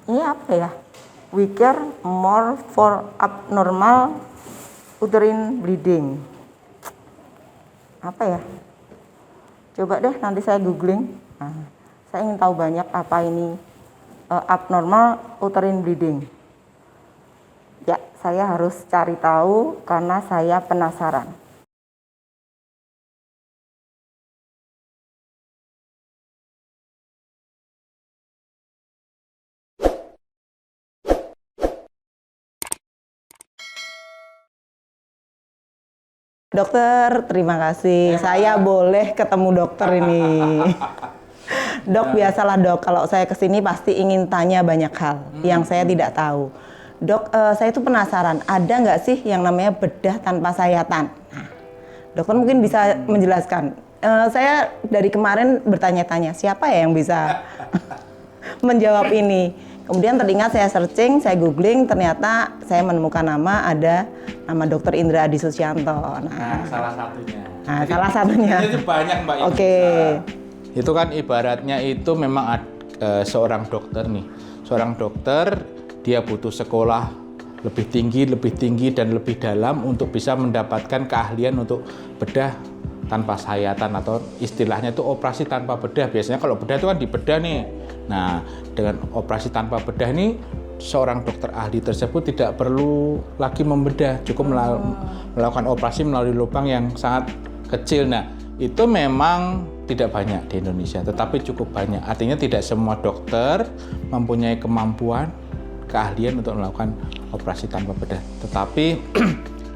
Ini apa ya? We care more for abnormal uterine bleeding. Apa ya? Coba deh nanti saya googling. Nah, saya ingin tahu banyak apa ini abnormal uterine bleeding. Ya, saya harus cari tahu karena saya penasaran. Dokter, terima kasih. Saya boleh ketemu dokter ini. Dok, biasalah dok, kalau saya kesini pasti ingin tanya banyak hal yang saya tidak tahu. Dok, saya itu penasaran, ada nggak sih yang namanya bedah tanpa sayatan? Nah, dokter mungkin bisa menjelaskan. Saya dari kemarin bertanya-tanya, siapa ya yang bisa menjawab ini? Kemudian teringat saya searching, saya googling, ternyata saya menemukan ada nama Dr. Indra Adi Susianto. Nah, salah satunya. Nah, salah satunya. Itu banyak Mbak. Oke. Itu kan ibaratnya itu memang seorang dokter nih. Seorang dokter dia butuh sekolah lebih tinggi dan lebih dalam untuk bisa mendapatkan keahlian untuk bedah tanpa sayatan atau istilahnya itu operasi tanpa bedah. Biasanya kalau bedah itu kan dibedah nih. Nah, dengan operasi tanpa bedah ini seorang dokter ahli tersebut tidak perlu lagi membedah, cukup melakukan operasi melalui lubang yang sangat kecil. Nah, itu memang tidak banyak di Indonesia, tetapi cukup banyak. Artinya tidak semua dokter mempunyai kemampuan, keahlian untuk melakukan operasi tanpa bedah. Tetapi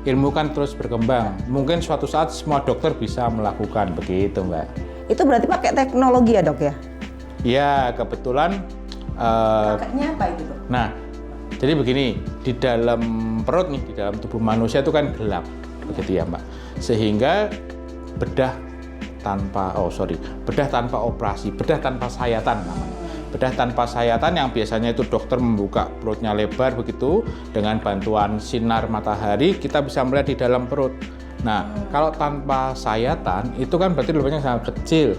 ilmu kan terus berkembang. Mungkin suatu saat semua dokter bisa melakukan begitu, Mbak. Itu berarti pakai teknologi ya, Dok ya? Ya, kebetulan Pakainya apa itu, Dok? Nah, jadi begini, di dalam perut nih, di dalam tubuh manusia itu kan gelap, begitu ya Mbak. Sehingga bedah tanpa operasi, bedah tanpa sayatan namanya. Bedah tanpa sayatan yang biasanya itu dokter membuka perutnya lebar begitu, dengan bantuan sinar matahari kita bisa melihat di dalam perut. Nah, kalau tanpa sayatan itu kan berarti lubangnya sangat kecil,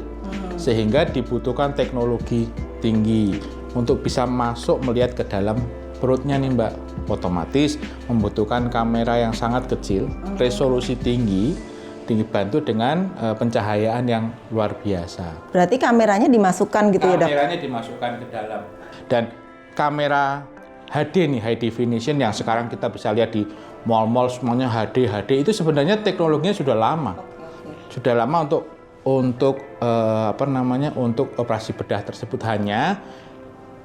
sehingga dibutuhkan teknologi tinggi untuk bisa masuk melihat ke dalam perutnya nih Mbak. Otomatis membutuhkan kamera yang sangat kecil, resolusi tinggi, dibantu dengan pencahayaan yang luar biasa. Berarti kameranya dimasukkan gitu ya, Dok? Kameranya dimasukkan ke dalam. Dan kamera HD nih, high definition yang sekarang kita bisa lihat di mall-mall semuanya HD itu sebenarnya teknologinya sudah lama. Sudah lama untuk operasi bedah tersebut. Hanya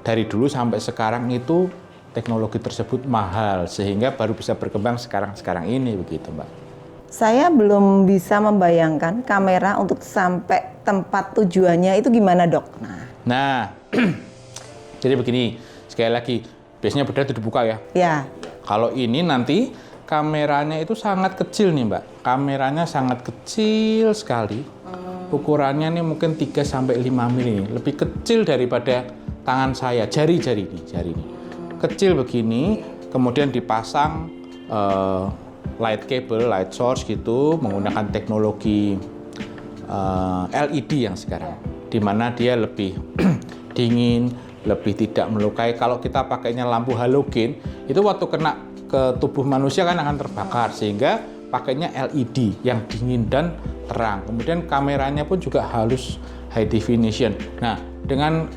dari dulu sampai sekarang itu teknologi tersebut mahal sehingga baru bisa berkembang sekarang ini begitu, Mbak. Saya belum bisa membayangkan kamera untuk sampai tempat tujuannya itu gimana, Dok? Nah, jadi begini, sekali lagi, biasanya bedah itu dibuka ya. Ya. Kalau ini nanti kameranya itu sangat kecil nih Mbak. Kameranya sangat kecil sekali. Ukurannya nih mungkin 3-5 mm. Lebih kecil daripada tangan saya, jari ini. Kecil begini, kemudian dipasang light cable, light source gitu, menggunakan teknologi LED yang sekarang, di mana dia lebih dingin, lebih tidak melukai. Kalau kita pakainya lampu halogen, itu waktu kena ke tubuh manusia kan akan terbakar, sehingga pakainya LED yang dingin dan terang. Kemudian kameranya pun juga halus, high definition. Nah, dengan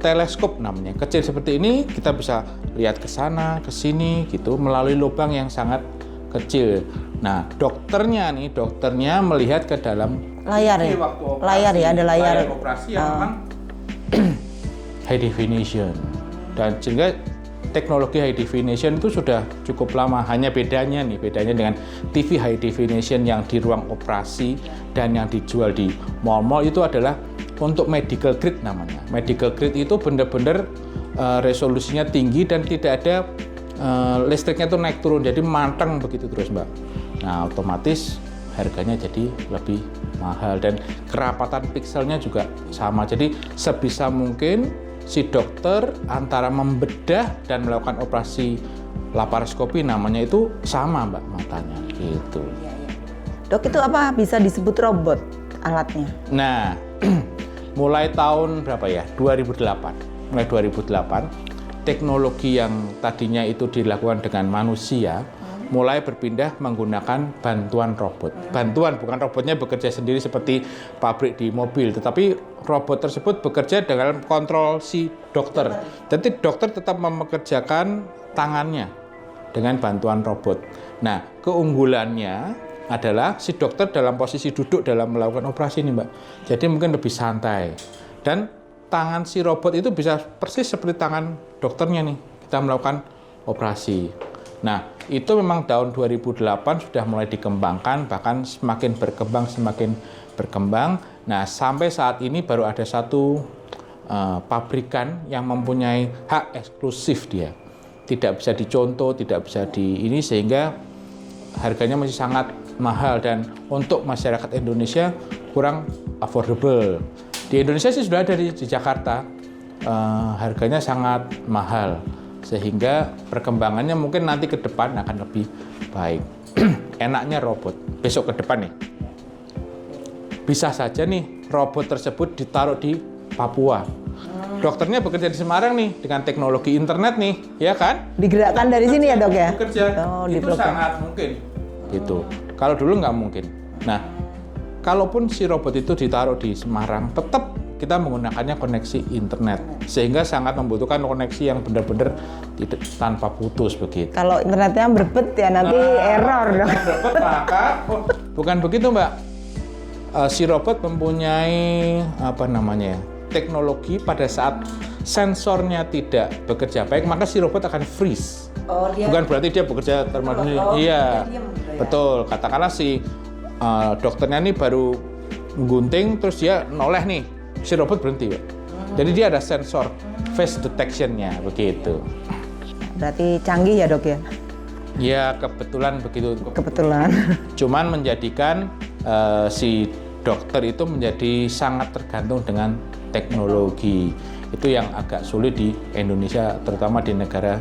teleskop namanya, kecil seperti ini, kita bisa lihat ke sana, ke sini gitu melalui lubang yang sangat kecil. Nah, dokternya melihat ke dalam layar ya. Ada layar operasi yang memang high definition. Dan sehingga teknologi high definition itu sudah cukup lama. Hanya bedanya dengan TV high definition yang di ruang operasi dan yang dijual di mall-mall itu adalah untuk medical grade namanya. Medical grade itu benar-benar resolusinya tinggi dan tidak ada listriknya tuh naik turun, jadi manteng begitu terus Mbak. Nah, otomatis harganya jadi lebih mahal dan kerapatan pikselnya juga sama. Jadi sebisa mungkin si dokter antara membedah dan melakukan operasi laparoskopi namanya itu sama Mbak matanya gitu. Dok, itu apa bisa disebut robot alatnya? Nah, mulai tahun berapa ya? 2008. mulai 2008, teknologi yang tadinya itu dilakukan dengan manusia mulai berpindah menggunakan bantuan robot. Bantuan, bukan robotnya bekerja sendiri seperti pabrik di mobil, tetapi robot tersebut bekerja dengan kontrol si dokter. Jadi dokter tetap mempekerjakan tangannya dengan bantuan robot. Nah, keunggulannya adalah si dokter dalam posisi duduk dalam melakukan operasi ini, Mbak. Jadi mungkin lebih santai. Dan tangan si robot itu bisa persis seperti tangan dokternya nih, kita melakukan operasi. Nah, itu memang tahun 2008 sudah mulai dikembangkan, bahkan semakin berkembang. Nah, sampai saat ini baru ada satu pabrikan yang mempunyai hak eksklusif dia. Tidak bisa dicontoh, tidak bisa ini, sehingga harganya masih sangat mahal dan untuk masyarakat Indonesia kurang affordable. Di Indonesia sih sudah ada di Jakarta, harganya sangat mahal. Sehingga perkembangannya mungkin nanti ke depan akan lebih baik. Enaknya robot, besok ke depan nih, bisa saja nih robot tersebut ditaruh di Papua. Dokternya bekerja di Semarang nih, dengan teknologi internet nih, ya kan? Digerakkan dari sini ya dok ya? Bekerja, itu sangat mungkin. Gitu. Kalau dulu nggak mungkin. Nah, kalaupun si robot itu ditaruh di Semarang, tetap kita menggunakannya koneksi internet, sehingga sangat membutuhkan koneksi yang benar-benar tanpa putus begitu. Kalau internetnya berbet ya nanti error dong. Berbet maka bukan begitu, Mbak. Si robot mempunyai teknologi pada saat sensornya tidak bekerja baik, maka si robot akan freeze. Bukan berarti dia bekerja termati. Iya, betul. Katakanlah si dokternya ini baru menggunting, terus dia noleh nih. Si robot berhenti, Pak. Jadi dia ada sensor face detection-nya, begitu. Berarti canggih ya dok ya? Ya kebetulan begitu. Kebetulan. Cuman menjadikan si dokter itu menjadi sangat tergantung dengan teknologi. Itu yang agak sulit di Indonesia, terutama di negara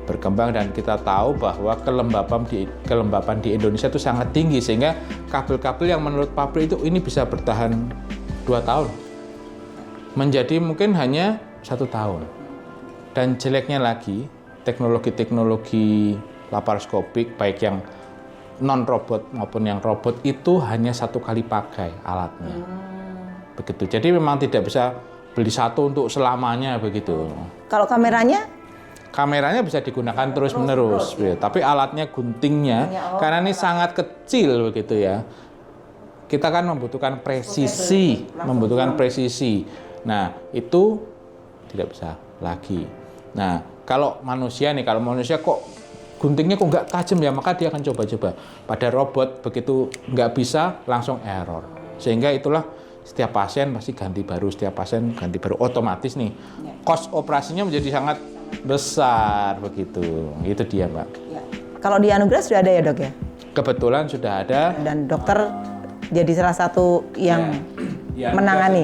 berkembang, dan kita tahu bahwa kelembapan di Indonesia itu sangat tinggi, sehingga kabel-kabel yang menurut pabrik itu ini bisa bertahan 2 tahun menjadi mungkin hanya 1 tahun. Dan jeleknya lagi, teknologi laparoskopik baik yang non robot maupun yang robot itu hanya 1 kali pakai alatnya. Begitu. Jadi memang tidak bisa beli satu untuk selamanya begitu. Kalau kameranya? Kameranya bisa digunakan terus-menerus, tapi alatnya, guntingnya, karena ini sangat kecil begitu ya. Kita kan membutuhkan presisi, Nah, itu tidak bisa lagi. Nah, kalau manusia kok guntingnya kok nggak tajam ya, maka dia akan coba-coba. Pada robot begitu nggak bisa, langsung error. Sehingga itulah setiap pasien pasti ganti baru, otomatis nih. Kos operasinya menjadi sangat besar begitu. Itu dia, Mbak. Kalau di Anugerah sudah ada ya dok ya? Kebetulan sudah ada. Dan dokter jadi salah satu yang menangani.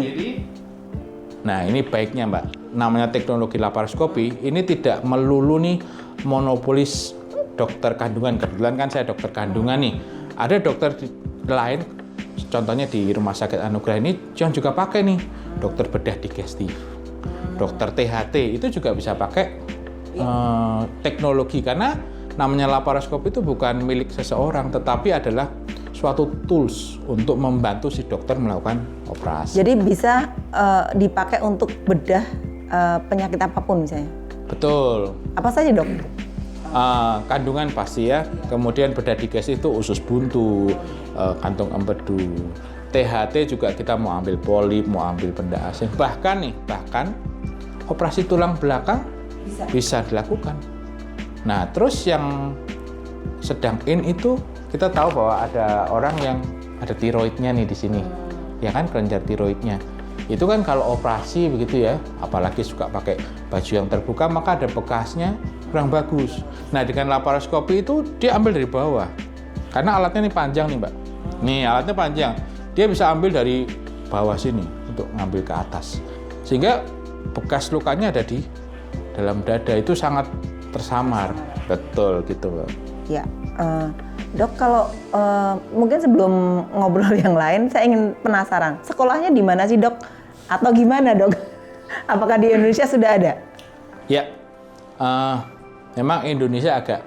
Nah, ini baiknya, Mbak. Namanya teknologi laparoskopi, ini tidak melulu nih monopolis dokter kandungan. Kebetulan kan saya dokter kandungan nih. Ada dokter lain, contohnya di Rumah Sakit Anugerah ini yang juga pakai nih, dokter bedah digestif, dokter THT, itu juga bisa pakai teknologi, karena namanya laparoskopi itu bukan milik seseorang, tetapi adalah suatu tools untuk membantu si dokter melakukan operasi. Jadi bisa dipakai untuk bedah penyakit apapun misalnya? Betul. Apa saja dok? Kandungan pasti ya, kemudian bedah digestif itu usus buntu, kantung empedu, THT juga kita mau ambil polip, mau ambil benda asing, bahkan operasi tulang belakang bisa dilakukan. Nah, terus yang sedang itu kita tahu bahwa ada orang yang ada tiroidnya nih di sini, ya kan, kelenjar tiroidnya. Itu kan kalau operasi begitu ya, apalagi suka pakai baju yang terbuka, maka ada bekasnya kurang bagus. Nah, dengan laparoskopi itu dia ambil dari bawah, karena alatnya ini panjang nih, Mbak. Nih alatnya panjang, dia bisa ambil dari bawah sini untuk ngambil ke atas, sehingga bekas lukanya ada di dalam dada, itu sangat tersamar. Betul gitu, Mbak. Ya. Dok, kalau mungkin sebelum ngobrol yang lain, saya ingin penasaran, sekolahnya di mana sih dok? Atau gimana dok? Apakah di Indonesia sudah ada? Ya, memang Indonesia agak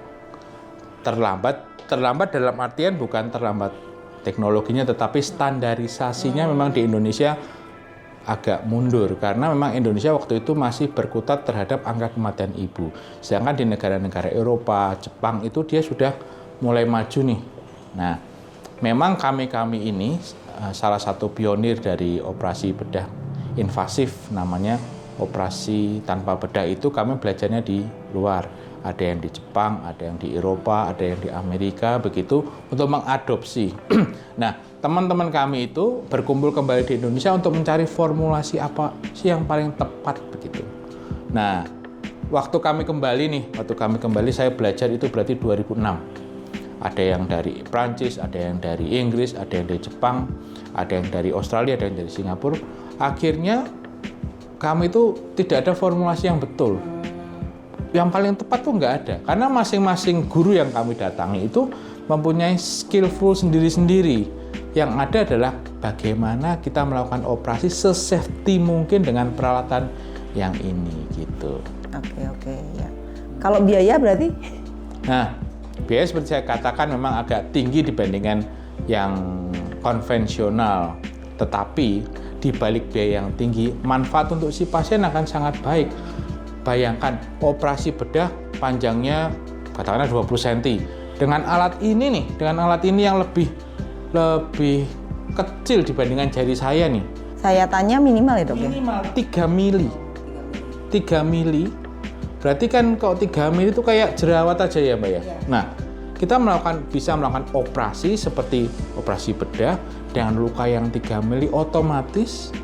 terlambat dalam artian bukan terlambat teknologinya, tetapi standarisasinya memang di Indonesia agak mundur karena memang Indonesia waktu itu masih berkutat terhadap angka kematian ibu. Sedangkan di negara-negara Eropa, Jepang itu dia sudah mulai maju nih. Nah, memang kami ini salah satu pionir dari operasi bedah invasif, namanya operasi tanpa bedah. Itu kami belajarnya di luar. Ada yang di Jepang, ada yang di Eropa, ada yang di Amerika, begitu untuk mengadopsi. Nah, teman-teman kami itu berkumpul kembali di Indonesia untuk mencari formulasi apa sih yang paling tepat begitu. Nah, waktu kami kembali saya belajar itu berarti 2006. Ada yang dari Prancis, ada yang dari Inggris, ada yang dari Jepang, ada yang dari Australia, ada yang dari Singapura. Akhirnya kami itu tidak ada formulasi yang betul. Yang paling tepat tuh nggak ada, karena masing-masing guru yang kami datangi itu mempunyai skillful sendiri-sendiri. Yang ada adalah bagaimana kita melakukan operasi sesafety mungkin dengan peralatan yang ini gitu. Oke, ya. Kalau biaya berarti? Nah, biaya seperti saya katakan memang agak tinggi dibandingkan yang konvensional. Tetapi di balik biaya yang tinggi, manfaat untuk si pasien akan sangat baik. Bayangkan operasi bedah panjangnya katakanlah 20 cm. Dengan alat ini yang lebih kecil dibandingkan jari saya nih. Saya tanya minimal ya, Dok? Minimal 3 mili. 3 mili. Berarti kan kalau 3 mili itu kayak jerawat aja ya, Mbak ya. Nah, kita bisa melakukan operasi seperti operasi bedah dengan luka yang 3 mili otomatis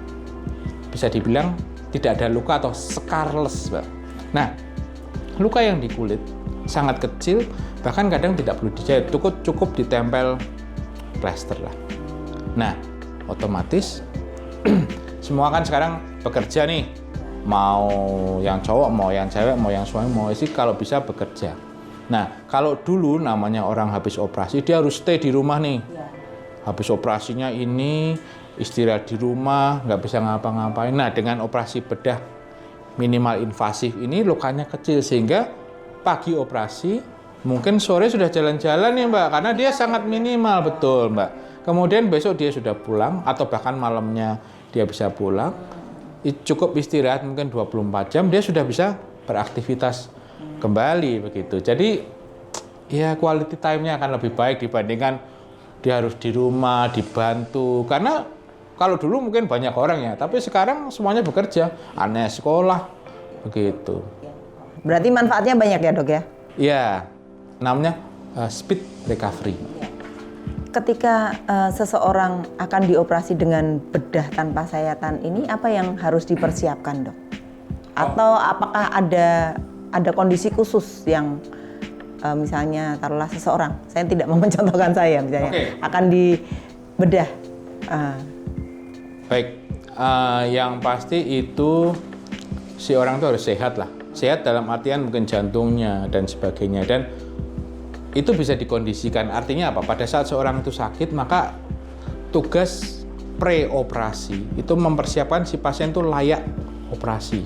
bisa dibilang tidak ada luka atau scarless, Mbak. Nah, luka yang di kulit sangat kecil, bahkan kadang tidak perlu dijahit, cukup ditempel plester lah. Nah, otomatis semua kan sekarang bekerja nih, mau yang cowok, mau yang cewek, mau yang suami, mau istri, kalau bisa bekerja. Nah, kalau dulu namanya orang habis operasi, dia harus stay di rumah nih. Habis operasinya ini istirahat di rumah, nggak bisa ngapa-ngapain. Nah, dengan operasi bedah minimal invasif ini lukanya kecil, sehingga pagi operasi mungkin sore sudah jalan-jalan ya, Mbak, karena dia sangat minimal, betul, Mbak. Kemudian besok dia sudah pulang atau bahkan malamnya dia bisa pulang, cukup istirahat mungkin 24 jam, dia sudah bisa beraktivitas kembali begitu. Jadi ya quality time-nya akan lebih baik dibandingkan dia harus di rumah, dibantu. Karena kalau dulu mungkin banyak orang ya, tapi sekarang semuanya bekerja, anak sekolah, begitu. Berarti manfaatnya banyak ya, Dok ya? Iya, namanya speed recovery. Ketika seseorang akan dioperasi dengan bedah tanpa sayatan ini, apa yang harus dipersiapkan, Dok? Atau apakah ada kondisi khusus yang misalnya taruhlah seseorang, saya tidak mau mencontohkan saya misalnya, akan dibedah. Baik, yang pasti itu si orang itu harus sehat lah. Sehat dalam artian mungkin jantungnya dan sebagainya. Dan itu bisa dikondisikan. Artinya apa? Pada saat seorang itu sakit, maka tugas pre-operasi itu mempersiapkan si pasien itu layak operasi.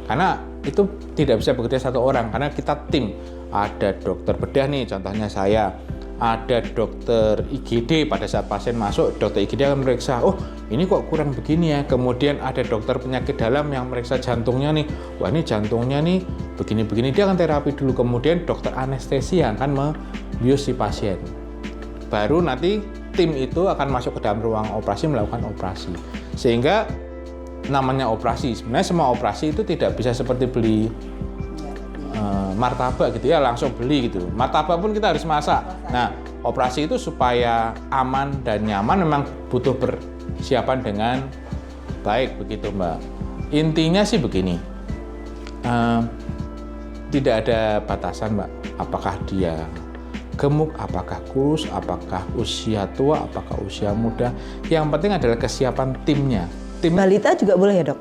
Karena itu tidak bisa bekerja satu orang, karena kita tim. Ada dokter bedah nih, contohnya saya. Ada dokter IGD, pada saat pasien masuk, dokter IGD akan meriksa, oh ini kok kurang begini ya. Kemudian ada dokter penyakit dalam yang meriksa jantungnya nih, wah ini jantungnya nih begini-begini, dia akan terapi dulu. Kemudian dokter anestesi yang akan membius si pasien. Baru nanti tim itu akan masuk ke dalam ruang operasi melakukan operasi. Sehingga namanya operasi, sebenarnya semua operasi itu tidak bisa seperti beli martabak gitu ya, langsung beli gitu. Martabak pun kita harus masak. Nah, operasi itu supaya aman dan nyaman memang butuh persiapan dengan baik begitu, Mbak. Intinya sih begini, tidak ada batasan, Mbak. Apakah dia gemuk, apakah kurus, apakah usia tua, apakah usia muda. Yang penting adalah kesiapan timnya. Balita juga boleh ya, Dok?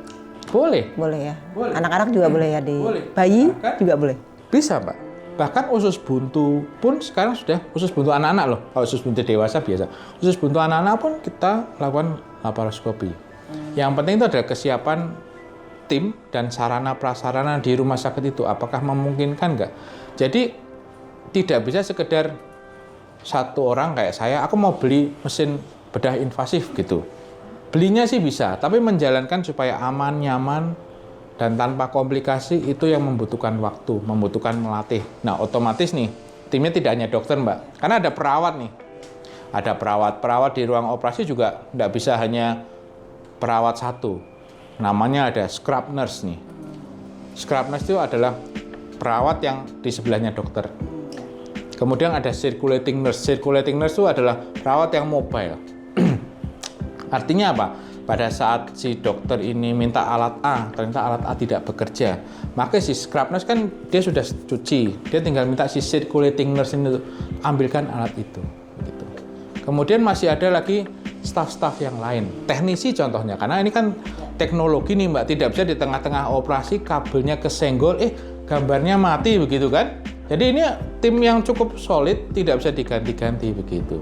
Boleh. Boleh ya. Boleh. Anak-anak juga boleh ya, di boleh. bayi Bahkan, juga boleh. Bisa, Mbak. Bahkan usus buntu pun sekarang sudah, usus buntu anak-anak loh. Kalau usus buntu dewasa biasa. Usus buntu anak-anak pun kita lakukan laparoskopi. Yang penting itu adalah kesiapan tim dan sarana prasarana di rumah sakit itu apakah memungkinkan nggak? Jadi tidak bisa sekedar satu orang kayak saya, aku mau beli mesin bedah invasif gitu. Belinya sih bisa, tapi menjalankan supaya aman, nyaman, dan tanpa komplikasi itu yang membutuhkan waktu, membutuhkan melatih. Nah, otomatis nih, timnya tidak hanya dokter, Mbak. Karena ada perawat nih. Ada perawat di ruang operasi juga tidak bisa hanya perawat satu. Namanya ada scrub nurse nih. Scrub nurse itu adalah perawat yang di sebelahnya dokter. Kemudian ada circulating nurse. Circulating nurse itu adalah perawat yang mobile. Artinya apa? Pada saat si dokter ini minta alat A, ternyata alat A tidak bekerja, maka si scrub nurse kan dia sudah cuci, dia tinggal minta si circulating nurse ini ambilkan alat itu. Begitu. Kemudian masih ada lagi staf-staf yang lain, teknisi contohnya, karena ini kan teknologi nih Mbak, tidak bisa di tengah-tengah operasi kabelnya kesenggol, gambarnya mati begitu kan? Jadi ini tim yang cukup solid, tidak bisa diganti-ganti begitu.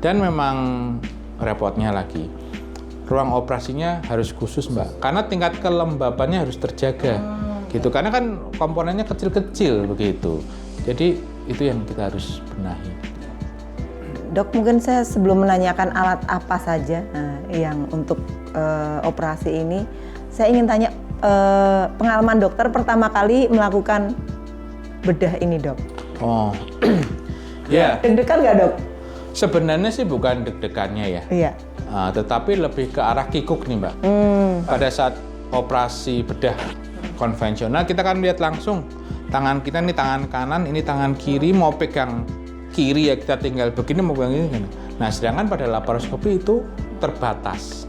Dan memang repotnya lagi, ruang operasinya harus khusus Mbak, karena tingkat kelembabannya harus terjaga, gitu. Karena kan komponennya kecil-kecil begitu. Jadi itu yang kita harus benahi. Dok, mungkin saya sebelum menanyakan alat apa saja yang untuk operasi ini, saya ingin tanya pengalaman dokter pertama kali melakukan bedah ini, Dok. Oh, ya. Deg-degan nggak, Dok? Sebenarnya sih bukan deg-degannya ya. Iya. Tetapi lebih ke arah kikuk nih Mbak. Pada saat operasi bedah konvensional kita kan lihat langsung tangan kita ini tangan kanan, ini tangan kiri, mau pegang kiri ya kita tinggal begini, mau pegang ini. Nah sedangkan pada laparoskopi itu terbatas.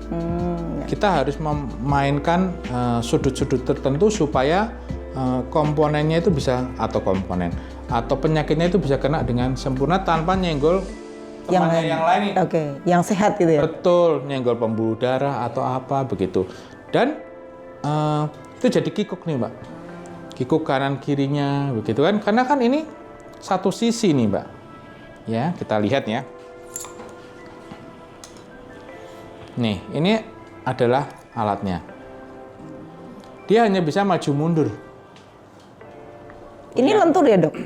Kita harus memainkan sudut-sudut tertentu supaya komponennya itu bisa atau penyakitnya itu bisa kena dengan sempurna tanpa nyenggol yang lain. Oke, yang sehat gitu ya. Betul, nyenggol pembuluh darah atau apa begitu. Dan itu jadi kikuk nih Mbak. Kikuk kanan kirinya begitu kan. Karena kan ini satu sisi nih Mbak. Ya, kita lihat ya. Nih, ini adalah alatnya. Dia hanya bisa maju mundur. Ini lentur ya, Dok?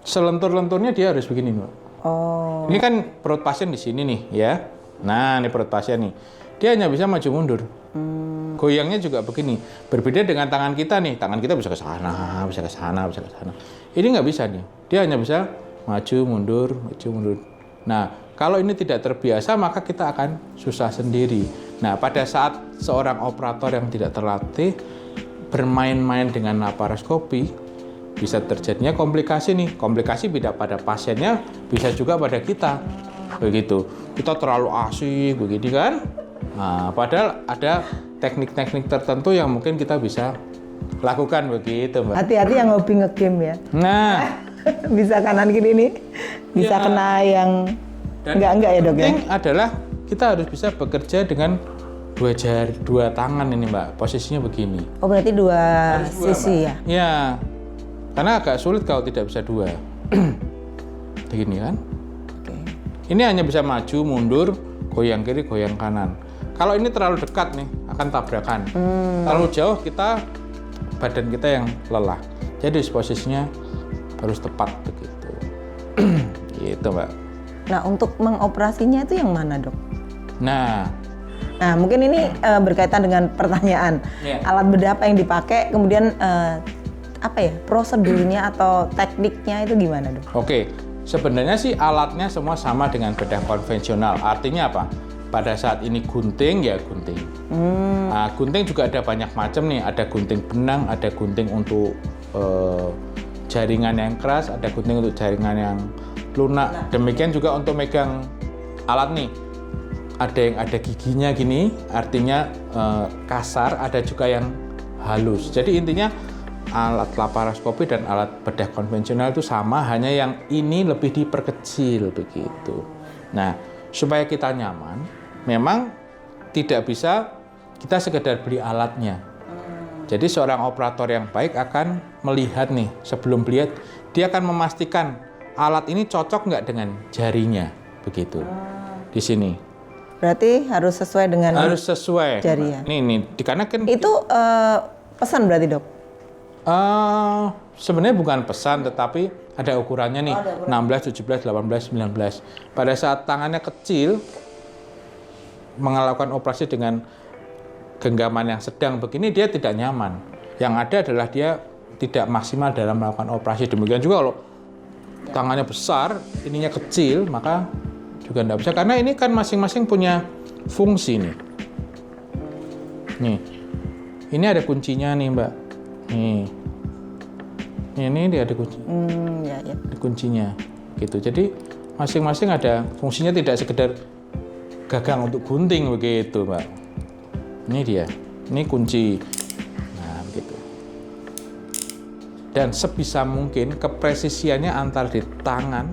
Selentur-lenturnya dia harus begini Mbak. Oh. Ini kan perut pasien di sini nih, ya. Nah, ini perut pasien nih. Dia hanya bisa maju mundur. Goyangnya juga begini. Berbeda dengan tangan kita nih. Tangan kita bisa ke sana, bisa ke sana, bisa ke sana. Ini nggak bisa nih. Dia hanya bisa maju mundur, maju mundur. Nah, kalau ini tidak terbiasa, maka kita akan susah sendiri. Nah, pada saat seorang operator yang tidak terlatih bermain-main dengan laparoskopi, bisa terjadinya komplikasi nih. Komplikasi tidak pada pasiennya, bisa juga pada kita. Begitu. Kita terlalu asik begini kan. Nah, padahal ada teknik-teknik tertentu yang mungkin kita bisa lakukan begitu, Mbak. Hati-hati yang hobi nge-game ya. Nah, bisa kanan kiri nih. Bisa ya. kena yang enggak ya, Dok ya. Penting adalah kita harus bisa bekerja dengan dua jari, dua tangan ini, Mbak. Posisinya begini. Oh, berarti dua sisi ya. Ya. Karena agak sulit kalau tidak bisa dua. Begini kan? Oke. Ini hanya bisa maju, mundur, goyang kiri, goyang kanan. Kalau ini terlalu dekat nih, akan tabrakan. Terlalu jauh badan kita yang lelah. Jadi posisinya harus tepat begitu. Gitu, Mbak. Nah, untuk mengoperasinya itu yang mana, Dok? Nah, mungkin ini berkaitan dengan pertanyaan. Yeah. Alat bedah apa yang dipakai, kemudian prosedurnya atau tekniknya itu gimana, Dok? Oke, sebenarnya sih alatnya semua sama dengan bedah konvensional. Artinya apa? Pada saat ini gunting ya gunting. Nah, gunting juga ada banyak macam nih. Ada gunting benang, ada gunting untuk jaringan yang keras, ada gunting untuk jaringan yang lunak. Demikian juga untuk megang alat nih. Ada yang ada giginya gini, artinya kasar. Ada juga yang halus. Jadi intinya alat laparoskopi dan alat bedah konvensional itu sama, hanya yang ini lebih diperkecil begitu. Nah, supaya kita nyaman, memang tidak bisa kita sekedar beli alatnya. Jadi seorang operator yang baik akan melihat nih, sebelum beli, dia akan memastikan alat ini cocok nggak dengan jarinya, begitu. Di sini. Berarti harus sesuai dengan Harus sesuai. jari ya. Nih, dikarenakan Itu pesan berarti dok? sebenarnya bukan pesan, tetapi ada ukurannya nih, 16, 17, 18, 19. Pada saat tangannya kecil, melakukan operasi dengan genggaman yang sedang begini, dia tidak nyaman. Yang ada adalah dia tidak maksimal dalam melakukan operasi. Demikian juga kalau tangannya besar, ininya kecil, maka juga tidak bisa. Karena ini kan masing-masing punya fungsi nih. Nih, ini ada kuncinya nih Mbak. Nih, ini dia ada kunci. Ya. Ada kuncinya, gitu. Jadi masing-masing ada fungsinya, tidak sekedar gagang untuk gunting begitu Mbak. Ini dia, ini kunci. Nah, begitu. Dan sebisa mungkin kepresisiannya antara di tangan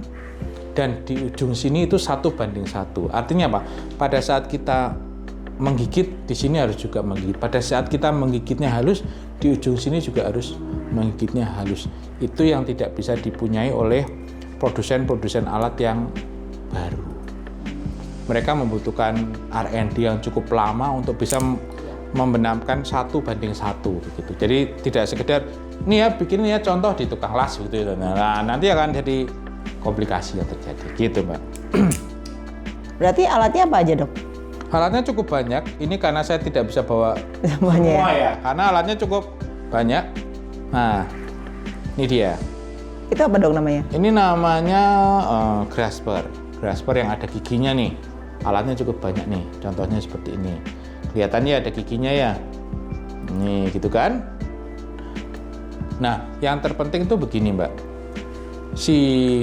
dan di ujung sini itu 1:1. Artinya apa? Pada saat kita menggigit, di sini harus juga menggigit. Pada saat kita menggigitnya halus, di ujung sini juga harus menggigitnya halus. Itu yang tidak bisa dipunyai oleh produsen-produsen alat yang baru. Mereka membutuhkan R&D yang cukup lama untuk bisa membenamkan 1:1 begitu. Jadi tidak sekedar nih ya bikin ya contoh di tukang las gitu. Nah, nanti akan jadi komplikasi yang terjadi gitu Mbak. Berarti alatnya apa aja dok? Alatnya cukup banyak. Ini karena saya tidak bisa bawa Semuanya. semua ya. Karena alatnya cukup banyak. Nah, ini dia. Itu apa dok namanya? Ini namanya grasper. Grasper yang ada giginya nih. Alatnya cukup banyak nih. Contohnya seperti ini. Kelihatannya ada giginya ya. Nih, gitu kan? Nah, yang terpenting itu begini, Mbak. Si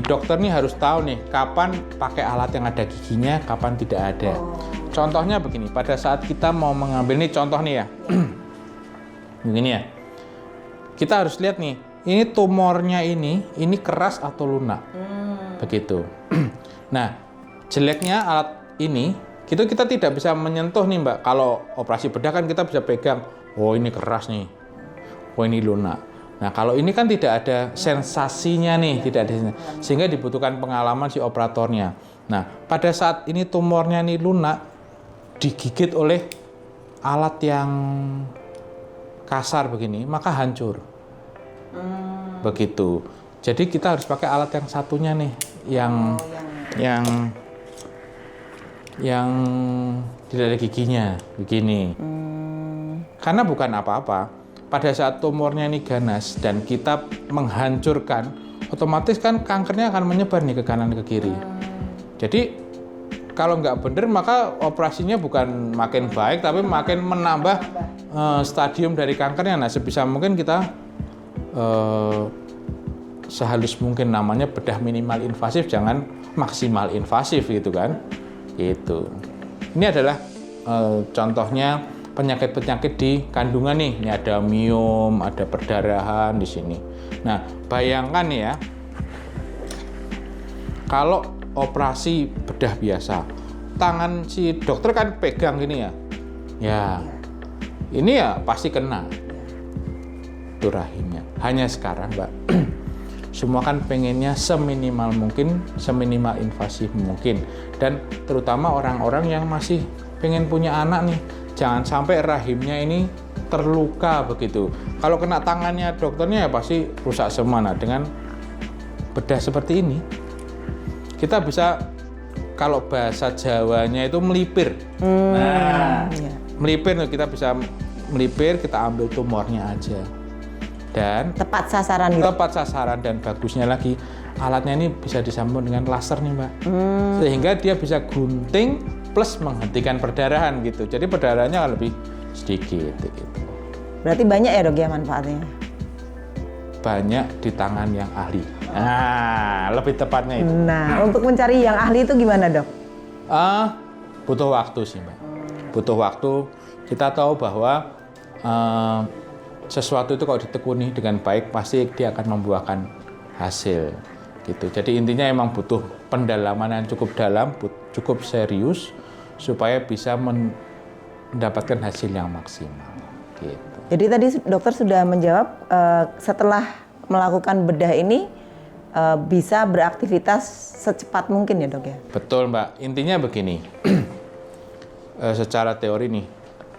dokter nih harus tahu nih kapan pakai alat yang ada giginya, kapan tidak ada. Contohnya begini, pada saat kita mau mengambil nih contoh nih ya. Begini ya. Kita harus lihat nih, ini tumornya ini keras atau lunak. Begitu. Nah, jeleknya alat ini, kita tidak bisa menyentuh nih Mbak. Kalau operasi bedah kan kita bisa pegang, oh ini keras nih, oh ini lunak. Nah kalau ini kan tidak ada sensasinya nih, tidak ada, sehingga dibutuhkan pengalaman si operatornya. Nah pada saat ini tumornya ini lunak, digigit oleh alat yang kasar begini, maka hancur. Begitu. Jadi kita harus pakai alat yang satunya nih, yang tidak ada giginya, begini. Karena bukan apa-apa. Pada saat tumornya ini ganas dan kita menghancurkan, otomatis kan kankernya akan menyebar nih ke kanan ke kiri. Jadi kalau nggak benar maka operasinya bukan makin baik, tapi makin menambah stadium dari kankernya. Nah sebisa mungkin kita sehalus mungkin, namanya bedah minimal invasif, jangan maksimal invasif gitu kan. Itu. Ini adalah contohnya penyakit-penyakit di kandungan nih. Ini ada miom, ada perdarahan di sini. Nah, bayangkan ya, kalau operasi bedah biasa, tangan si dokter kan pegang gini ya. Ya, ini ya pasti kena. Itu rahimnya. Hanya sekarang, Mbak, semua kan pengennya seminimal mungkin, seminimal invasif mungkin. Dan terutama orang-orang yang masih pengen punya anak nih, jangan sampai rahimnya ini terluka begitu. Kalau kena tangannya dokternya ya pasti rusak semua. Nah, dengan bedah seperti ini, kita bisa, kalau bahasa Jawanya itu melipir. Melipir, kita bisa melipir, kita ambil tumornya aja. Dan tepat sasaran gitu. Tepat sasaran, dan bagusnya lagi alatnya ini bisa disambung dengan laser nih Mbak. Sehingga dia bisa gunting plus menghentikan perdarahan gitu. Jadi perdarahannya lebih sedikit gitu. Berarti banyak ya dok ya manfaatnya? Banyak di tangan yang ahli. Nah, lebih tepatnya itu. Nah, untuk mencari yang ahli itu gimana dok? Butuh waktu sih Mbak. Butuh waktu. Kita tahu bahwa sesuatu itu kalau ditekuni dengan baik pasti dia akan membuahkan hasil gitu. Jadi intinya emang butuh pendalaman yang cukup dalam, cukup serius supaya bisa mendapatkan hasil yang maksimal gitu. Jadi tadi dokter sudah menjawab, setelah melakukan bedah ini bisa beraktivitas secepat mungkin ya dok ya? Betul Mbak, intinya begini. secara teori nih,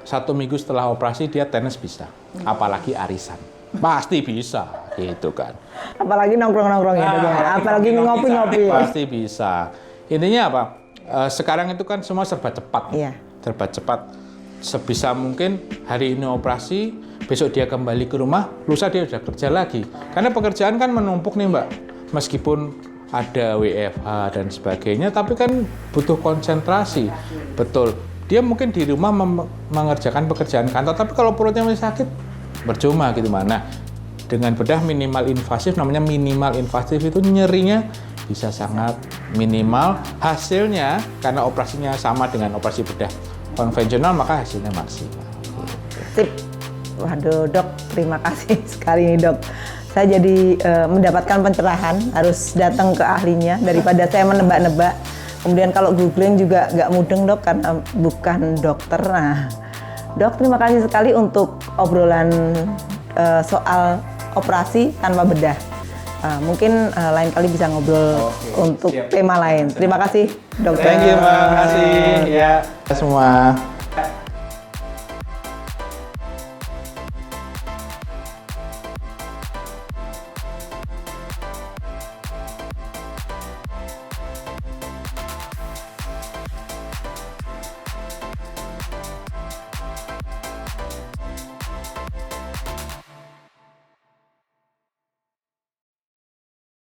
1 minggu setelah operasi dia tenis bisa, apalagi arisan. Pasti bisa, gitu kan. Apalagi nongkrong-nongkrong ya, Dok, ya. Apalagi ngopi-ngopi. Pasti bisa. Intinya apa? Sekarang itu kan semua serba cepat. Iya. Serba cepat. Sebisa mungkin hari ini operasi, besok dia kembali ke rumah, lusa dia udah kerja lagi. Karena pekerjaan kan menumpuk nih, Mbak. Meskipun ada WFH dan sebagainya, tapi kan butuh konsentrasi. Betul. Dia mungkin di rumah mengerjakan pekerjaan kantor, tapi kalau perutnya masih sakit, percuma gitu mana. Dengan bedah minimal invasif, namanya minimal invasif itu nyerinya bisa sangat minimal. Hasilnya karena operasinya sama dengan operasi bedah konvensional, maka hasilnya maksimal. Sip. Waduh, Dok, terima kasih sekali nih, Dok. Saya jadi mendapatkan pencerahan, harus datang ke ahlinya daripada saya menebak-nebak. Kemudian kalau googling juga nggak mudeng, Dok, karena bukan dokter. Nah, Dok, terima kasih sekali untuk obrolan soal operasi tanpa bedah. Mungkin lain kali bisa ngobrol untuk tema lain. Terima kasih, Dokter. Thank you, Mbak. Terima kasih ya semua.